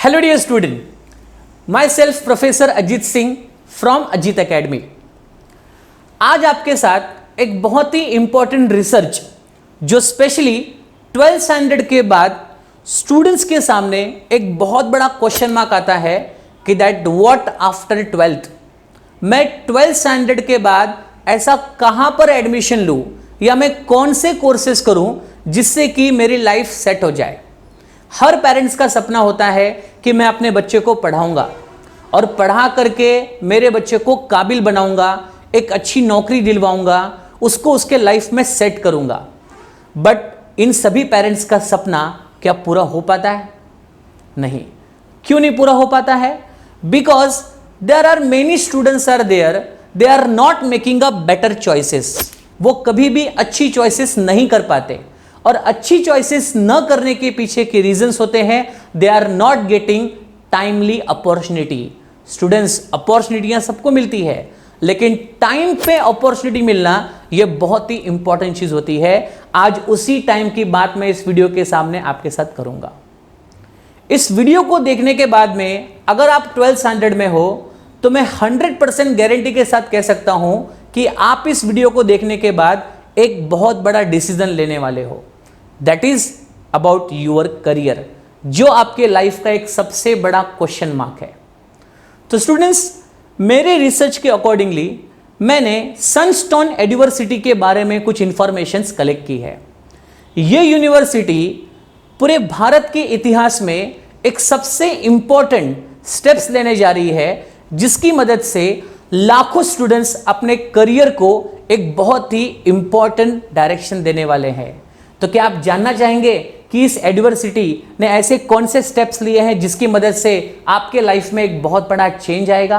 Hello dear student, myself professor Ajit Singh from Ajit Academy. आज आपके साथ एक बहुत ही इंपॉर्टेंट रिसर्च जो स्पेशली 12th स्टैंडर्ड के बाद स्टूडेंट्स के सामने एक बहुत बड़ा क्वेश्चन मार्क आता है कि दैट व्हाट आफ्टर 12th। मैं 12th स्टैंडर्ड के बाद ऐसा कहां पर एडमिशन लूं या मैं कौन से कोर्सेज करूं जिससे कि मेरी लाइफ सेट हो जाए। हर पेरेंट्स का सपना होता है कि मैं अपने बच्चे को पढ़ाऊंगा और पढ़ा करके मेरे बच्चे को काबिल बनाऊंगा, एक अच्छी नौकरी दिलवाऊंगा, उसको उसके लाइफ में सेट करूंगा। बट इन सभी पेरेंट्स का सपना क्या पूरा हो पाता है? नहीं। क्यों नहीं पूरा हो पाता है? Because there are many students are there, they are not making a better choices. वो कभी भी अच्छी चॉइसेस नहीं कर पाते और अच्छी चॉइसेस न करने के पीछे के रीजंस होते हैं they are not getting timely opportunity. Students, अपॉर्चुनिटियां सबको मिलती है लेकिन टाइम पे अपॉर्चुनिटी मिलना यह बहुत ही इंपॉर्टेंट चीज होती है। आज उसी टाइम की बात मैं इस वीडियो के सामने आपके साथ करूंगा। इस वीडियो को देखने के बाद में अगर आप 12th स्टैंडर्ड में हो तो मैं 100% गारंटी के साथ कह सकता हूं कि आप इस वीडियो को देखने के बाद एक बहुत बड़ा डिसीजन लेने वाले हो। That is about your career, जो आपके लाइफ का एक सबसे बड़ा क्वेश्चन मार्क है। तो स्टूडेंट्स, मेरे रिसर्च के अकॉर्डिंगली मैंने सनस्टोन यूनिवर्सिटी के बारे में कुछ इंफॉर्मेशंस कलेक्ट की है। यह यूनिवर्सिटी पूरे भारत के इतिहास में एक सबसे इंपॉर्टेंट स्टेप्स लेने जा रही है जिसकी मदद से लाखों स्टूडेंट्स अपने करियर को एक बहुत ही इंपॉर्टेंट डायरेक्शन देने वाले हैं। तो क्या आप जानना चाहेंगे कि इस यूनिवर्सिटी ने ऐसे कौन से स्टेप्स लिए हैं जिसकी मदद से आपके लाइफ में एक बहुत बड़ा चेंज आएगा?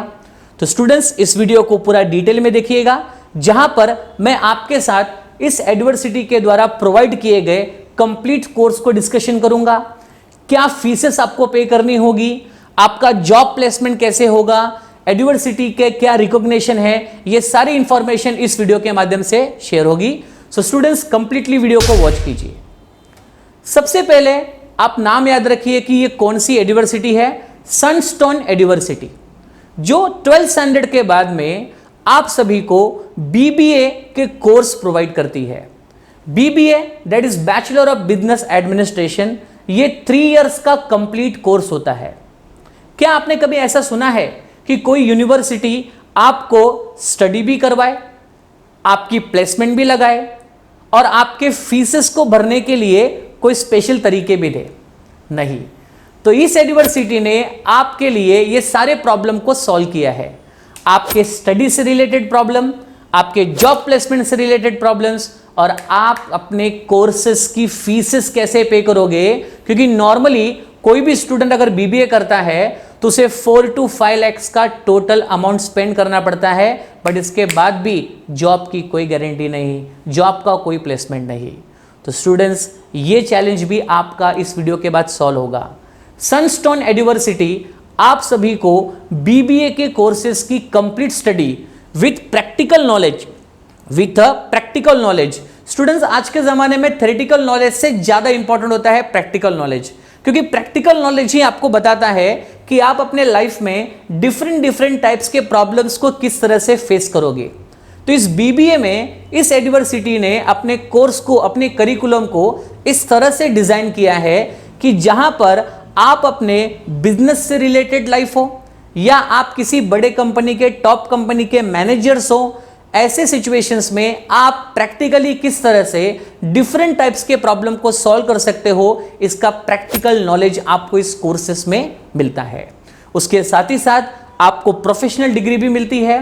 तो स्टूडेंट्स, इस वीडियो को पूरा डिटेल में देखिएगा, जहां पर मैं आपके साथ इस यूनिवर्सिटी के द्वारा प्रोवाइड किए गए कंप्लीट कोर्स को डिस्कशन करूंगा। क्या फीसेस आपको पे करनी होगी, आपका जॉब प्लेसमेंट कैसे होगा, यूनिवर्सिटी के क्या रिकॉग्निशन है, ये सारी इंफॉर्मेशन इस वीडियो के माध्यम से शेयर होगी। सो स्टूडेंट्स, कंप्लीटली वीडियो को वॉच कीजिए। सबसे पहले आप नाम याद रखिए कि ये कौन सी यूनिवर्सिटी है। सनस्टोन यूनिवर्सिटी, जो 12th स्टैंडर्ड के बाद में आप सभी को बीबीए के कोर्स प्रोवाइड करती है। BBA that is bachelor of business administration. ये 3 इयर्स का कंप्लीट कोर्स होता है। क्या आपने कभी ऐसा सुना है कि कोई यूनिवर्सिटी आपको स्टडी भी करवाए, आपकी प्लेसमेंट भी लगाए और आपके फीसेस को भरने के लिए कोई स्पेशल तरीके भी दे? नहीं। तो इस यूनिवर्सिटी ने आपके लिए ये सारे प्रॉब्लम को सॉल्व किया है। आपके स्टडी से रिलेटेड प्रॉब्लम, आपके जॉब प्लेसमेंट से रिलेटेड प्रॉब्लम्स और आप अपने कोर्सेस की फीसेस कैसे पे करोगे, क्योंकि नॉर्मली कोई भी स्टूडेंट अगर बीबीए करता है तो उसे 4 to 5 लाख का टोटल अमाउंट स्पेंड करना पड़ता है, बट इसके बाद भी जॉब की कोई गारंटी नहीं, जॉब का कोई प्लेसमेंट नहीं। तो स्टूडेंट्स, ये चैलेंज भी आपका इस वीडियो के बाद सॉल्व होगा। सनस्टोन यूनिवर्सिटी आप सभी को बीबीए के कोर्सेज की complete study with practical knowledge, students, आज के जमाने में थ्योरेटिकल नॉलेज से ज्यादा इंपॉर्टेंट होता है प्रैक्टिकल नॉलेज, क्योंकि प्रैक्टिकल नॉलेज ही आपको बताता है कि आप अपने लाइफ में डिफरेंट टाइप्स के प्रॉब्लम्स को किस तरह से फेस करोगे। तो इस बीबीए में इस यूनिवर्सिटी ने अपने कोर्स को, अपने करिकुलम को इस तरह से डिजाइन किया है कि जहां पर आप अपने बिजनेस से रिलेटेड लाइफ हो या आप किसी बड़े कंपनी के, टॉप कंपनी के मैनेजर्स हो, ऐसे सिचुएशंस में आप प्रैक्टिकली किस तरह से डिफरेंट टाइप्स के प्रॉब्लम को सॉल्व कर सकते हो, इसका प्रैक्टिकल नॉलेज आपको इस कोर्सेस में मिलता है। उसके साथ ही साथ आपको प्रोफेशनल डिग्री भी मिलती है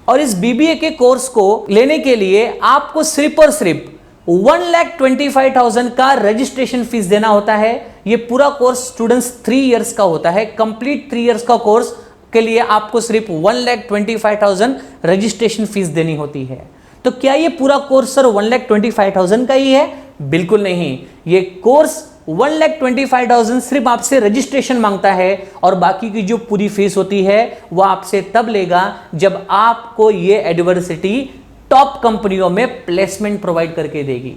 और इस बीबीए के कोर्स को लेने के लिए आपको सिर्फ और सिर्फ 1,25,000 का रजिस्ट्रेशन फीस देना होता है। यह पूरा कोर्स स्टूडेंट्स 3 इयर्स का होता है। कंप्लीट 3 इयर्स का कोर्स के लिए आपको सिर्फ 1,25,000 रजिस्ट्रेशन फीस देनी होती है। तो क्या ये पूरा कोर्स सर 1,25,000 का ही है? बिल्कुल नहीं। ये कोर्स 1,25,000 सिर्फ आपसे रजिस्ट्रेशन मांगता है और बाकी की जो पूरी फीस होती है वह आपसे तब लेगा जब आपको ये यूनिवर्सिटी टॉप कंपनियों में प्लेसमेंट प्रोवाइड करके देगी।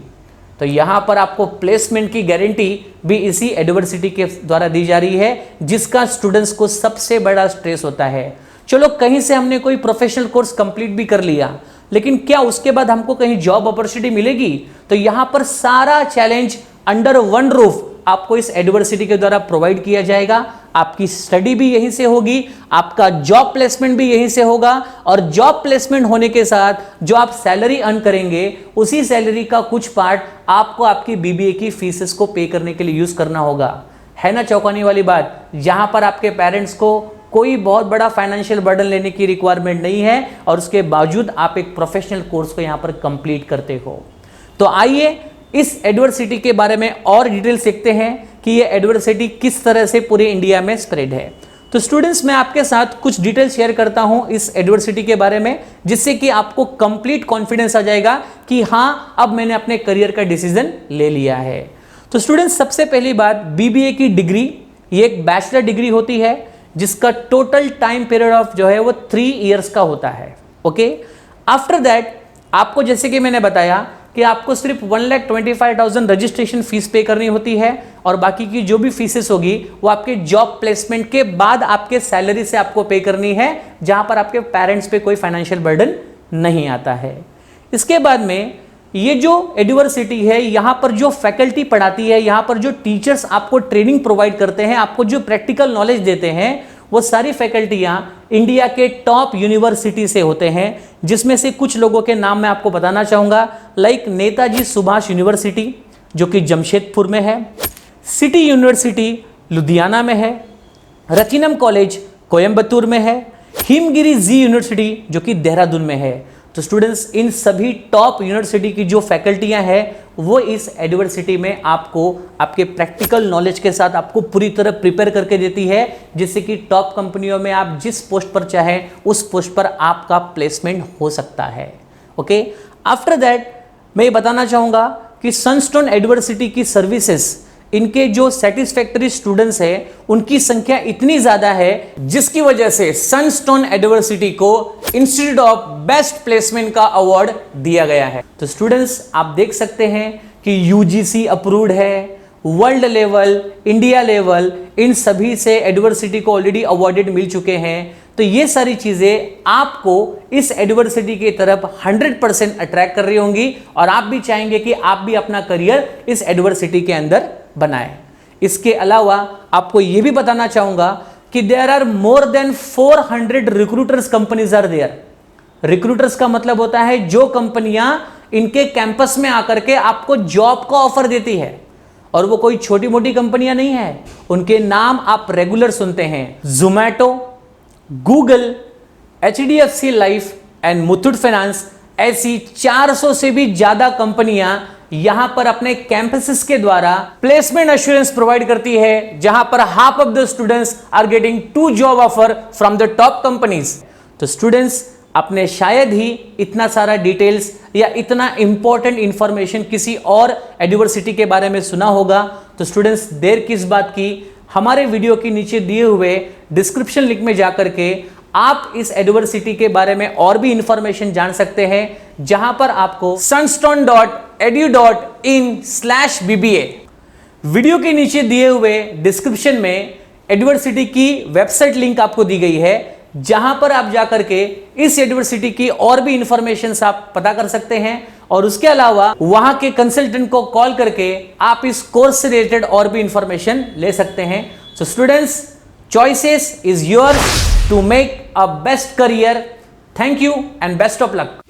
तो यहां पर आपको प्लेसमेंट की गारंटी भी इसी यूनिवर्सिटी के द्वारा दी जा रही है, जिसका स्टूडेंट्स को सबसे बड़ा स्ट्रेस होता है। चलो कहीं से हमने कोई प्रोफेशनल कोर्स कंप्लीट भी कर लिया, लेकिन क्या उसके बाद हमको कहीं जॉब अपॉर्चुनिटी मिलेगी? तो यहां पर सारा चैलेंज अंडर वन रूफ आपको इस यूनिवर्सिटी के द्वारा प्रोवाइड किया जाएगा। आपकी स्टडी भी यहीं से होगी, आपका जॉब प्लेसमेंट भी यहीं से होगा, और जॉब प्लेसमेंट होने के साथ जो आप सैलरी अर्न करेंगे उसी सैलरी का कुछ पार्ट आपको आपकी बीबीए की फीसेस को पे करने के लिए यूज करना होगा। है ना चौंकाने वाली बात? जहां पर आपके पेरेंट्स को कोई बहुत बड़ा फाइनेंशियल बर्डन लेने की रिक्वायरमेंट नहीं है, और उसके बावजूद आप एक प्रोफेशनल कोर्स को यहां पर कंप्लीट करते हो। तो आइए इस यूनिवर्सिटी के बारे में और डिटेल सीखते हैं कि ये यूनिवर्सिटी किस तरह से पूरे इंडिया में स्प्रेड है। तो स्टूडेंट्स, मैं आपके साथ कुछ डिटेल शेयर करता हूं इस यूनिवर्सिटी के बारे में, जिससे कि आपको कंप्लीट कॉन्फिडेंस आ जाएगा कि हां, अब मैंने अपने करियर का डिसीजन ले लिया है। तो स्टूडेंट्स, सबसे पहली बात, बीबीए की डिग्री ये एक बैचलर डिग्री होती है, जिसका टोटल टाइम पीरियड ऑफ जो है वो 3 इयर्स का होता है। ओके, आफ्टर दैट आपको, जैसे कि मैंने बताया कि आपको सिर्फ 1,25,000 रजिस्ट्रेशन फीस पे करनी होती है, और बाकी की जो भी फीसेस होगी वो आपके जॉब प्लेसमेंट के बाद आपके सैलरी से आपको पे करनी है, जहां पर आपके पेरेंट्स पे कोई फाइनेंशियल बर्डन नहीं आता है। इसके बाद में ये जो यूनिवर्सिटी है, यहां पर जो फैकल्टी पढ़ाती है, यहां पर जो टीचर्स आपको ट्रेनिंग प्रोवाइड करते हैं, आपको जो प्रैक्टिकल नॉलेज देते हैं, वो सारी फैकल्टियां इंडिया के टॉप यूनिवर्सिटी से होते हैं, जिसमें से कुछ लोगों के नाम मैं आपको बताना चाहूंगा। लाइक नेताजी सुभाष यूनिवर्सिटी जो कि जमशेदपुर में है, सिटी यूनिवर्सिटी लुधियाना में है, रचिनम कॉलेज कोयम्बतूर में है, हिमगिरी जी यूनिवर्सिटी जो कि देहरादून में है। तो स्टूडेंट्स, इन सभी टॉप यूनिवर्सिटी की जो फैकल्टियां हैं वो इस यूनिवर्सिटी में आपको आपके प्रैक्टिकल नॉलेज के साथ आपको पूरी तरह प्रिपेयर करके देती है, जिससे कि टॉप कंपनियों में आप जिस पोस्ट पर चाहें उस पोस्ट पर आपका प्लेसमेंट हो सकता है। ओके, आफ्टर दैट मैं ये बताना चाहूंगा कि सनस्टोन यूनिवर्सिटी की सर्विसेज, इनके जो सेटिस्फैक्टरी स्टूडेंट्स हैं उनकी संख्या इतनी ज्यादा है, जिसकी वजह से सनस्टोन यूनिवर्सिटी को इंस्टीट्यूट ऑफ बेस्ट प्लेसमेंट का अवार्ड दिया गया है। तो स्टूडेंट्स, आप देख सकते हैं कि यूजीसी अप्रूव्ड है, वर्ल्ड लेवल, इंडिया लेवल, इन सभी से यूनिवर्सिटी को ऑलरेडी अवार्डेड मिल चुके हैं। तो ये सारी चीजें आपको इस यूनिवर्सिटी की तरफ 100% अट्रैक्ट कर रही होंगी, और आप भी चाहेंगे कि आप भी अपना करियर इस यूनिवर्सिटी के अंदर बनाएं। इसके अलावा आपको यह भी बताना चाहूंगा कि there are more than 400 recruiters companies are there. Recruiters का मतलब होता है जो कंपनियां इनके कैंपस में आकर के आपको जॉब का ऑफर देती है, और वो कोई छोटी मोटी कंपनियां नहीं है। उनके नाम आप रेगुलर सुनते हैं, Zomato, Google, HDFC life and Muthoot finance. ऐसी 400 से भी ज्यादा कंपनियां यहां पर अपने कैंपसेस के द्वारा प्लेसमेंट एश्योरेंस प्रोवाइड करती है, जहां पर half of the students are getting 2 job offer from the top companies. तो स्टूडेंट्स, आपने शायद ही इतना सारा डिटेल्स या इतना इंपॉर्टेंट इंफॉर्मेशन किसी और यूनिवर्सिटी के बारे में सुना होगा। तो स्टूडेंट्स, देर किस बात की, हमारे वीडियो के नीचे दिए हुए डिस्क्रिप्शन लिंक में जाकर के आप इस यूनिवर्सिटी के बारे में और भी इंफॉर्मेशन जान सकते हैं, जहां पर आपको sunstone.edu.in/BBA वीडियो के नीचे दिए हुए डिस्क्रिप्शन में यूनिवर्सिटी की वेबसाइट लिंक आपको दी गई है, जहां पर आप जाकर के इस यूनिवर्सिटी की और भी इंफॉर्मेशन आप पता कर सकते हैं, और उसके अलावा वहां के कंसल्टेंट को कॉल करके आप इस कोर्स से रिलेटेड और भी इंफॉर्मेशन ले सकते हैं। So students, choices is yours to make a best career. Thank you and best of luck.